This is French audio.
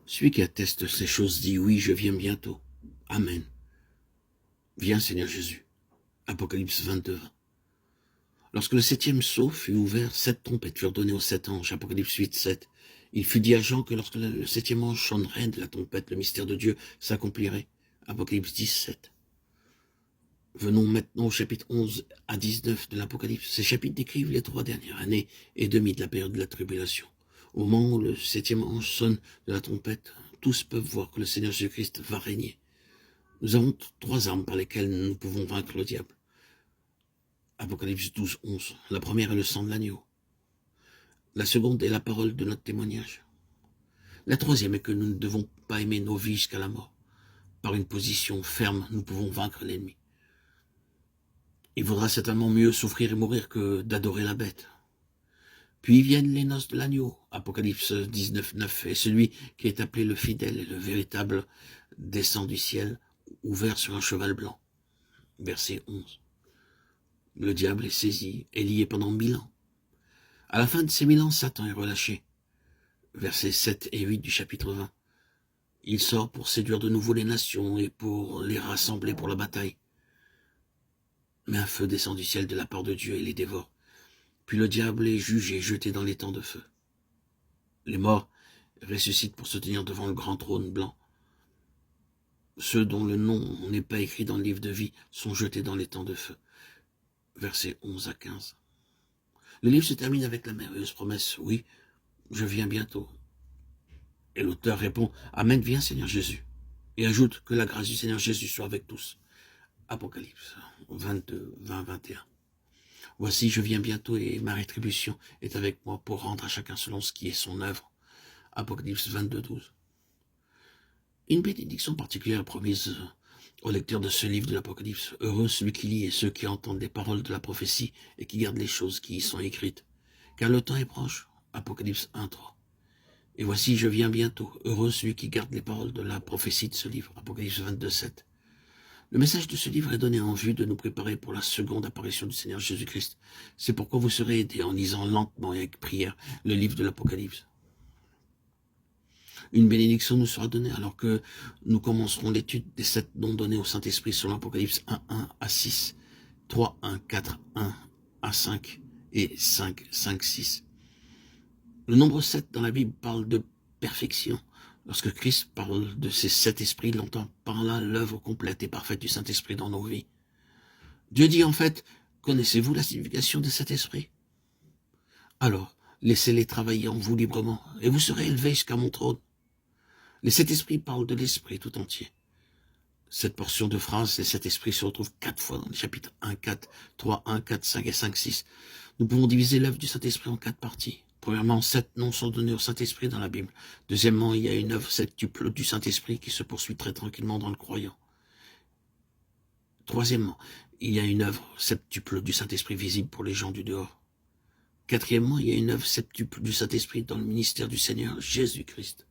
Celui qui atteste ces choses dit, oui, je viens bientôt. Amen. Viens, Seigneur Jésus. Apocalypse 22. Lorsque le 7e sceau fut ouvert, 7 trompettes furent données aux 7 anges. Apocalypse 8, 7. Il fut dit à Jean que lorsque le 7e ange sonnerait de la trompette, le mystère de Dieu s'accomplirait. Apocalypse 10, 7. Venons maintenant au chapitre 11 à 19 de l'Apocalypse. Ces chapitres décrivent les 3 dernières années et demie de la période de la tribulation. Au moment où le 7e ange sonne de la trompette, tous peuvent voir que le Seigneur Jésus-Christ va régner. Nous avons 3 armes par lesquelles nous pouvons vaincre le diable. Apocalypse 12, 11. La première est le sang de l'agneau. La seconde est la parole de notre témoignage. La troisième est que nous ne devons pas aimer nos vies jusqu'à la mort. Par une position ferme, nous pouvons vaincre l'ennemi. Il vaudra certainement mieux souffrir et mourir que d'adorer la bête. Puis viennent les noces de l'agneau, Apocalypse 19, 9, et celui qui est appelé le fidèle et le véritable descend du ciel, ouvert sur un cheval blanc. Verset 11. Le diable est saisi et lié pendant 1000 ans. À la fin de ces 1000 ans, Satan est relâché. Versets 7 et 8 du chapitre 20. Il sort pour séduire de nouveau les nations et pour les rassembler pour la bataille. Mais un feu descend du ciel de la part de Dieu et les dévore. Puis le diable est jugé, jeté dans les temps de feu. Les morts ressuscitent pour se tenir devant le grand trône blanc. Ceux dont le nom n'est pas écrit dans le livre de vie sont jetés dans les temps de feu. Versets 11 à 15. Le livre se termine avec la merveilleuse promesse, oui, je viens bientôt. Et l'auteur répond, Amen, viens Seigneur Jésus. Et ajoute que la grâce du Seigneur Jésus soit avec tous. Apocalypse 22, 20, 21. Voici, je viens bientôt et ma rétribution est avec moi pour rendre à chacun selon ce qui est son œuvre. Apocalypse 22, 12. Une bénédiction particulière promise aux lecteurs de ce livre de l'Apocalypse. Heureux celui qui lit et ceux qui entendent les paroles de la prophétie et qui gardent les choses qui y sont écrites. Car le temps est proche. Apocalypse 1, 3. Et voici, je viens bientôt. Heureux celui qui garde les paroles de la prophétie de ce livre. Apocalypse 22, 7. Le message de ce livre est donné en vue de nous préparer pour la seconde apparition du Seigneur Jésus-Christ. C'est pourquoi vous serez aidés en lisant lentement et avec prière le livre de l'Apocalypse. Une bénédiction nous sera donnée alors que nous commencerons l'étude des 7 dons donnés au Saint-Esprit selon l'Apocalypse 1, 1 à 6, 3, 1, 4, 1 à 5 et 5, 5, 6. Le nombre 7 dans la Bible parle de perfection. Lorsque Christ parle de ces 7 esprits, il entend par là l'œuvre complète et parfaite du Saint-Esprit dans nos vies. Dieu dit en fait, connaissez-vous la signification de cet esprit? Alors, laissez-les travailler en vous librement, et vous serez élevés jusqu'à mon trône. Les 7 esprits parlent de l'esprit tout entier. Cette portion de phrase, les 7 esprits se retrouvent 4 fois dans les chapitres 1, 4, 3, 1, 4, 5 et 5, 6. Nous pouvons diviser l'œuvre du Saint-Esprit en 4 parties. Premièrement, 7 noms sont donnés au Saint-Esprit dans la Bible. Deuxièmement, il y a une œuvre septuple du Saint-Esprit qui se poursuit très tranquillement dans le croyant. Troisièmement, il y a une œuvre septuple du Saint-Esprit visible pour les gens du dehors. Quatrièmement, il y a une œuvre septuple du Saint-Esprit dans le ministère du Seigneur Jésus-Christ.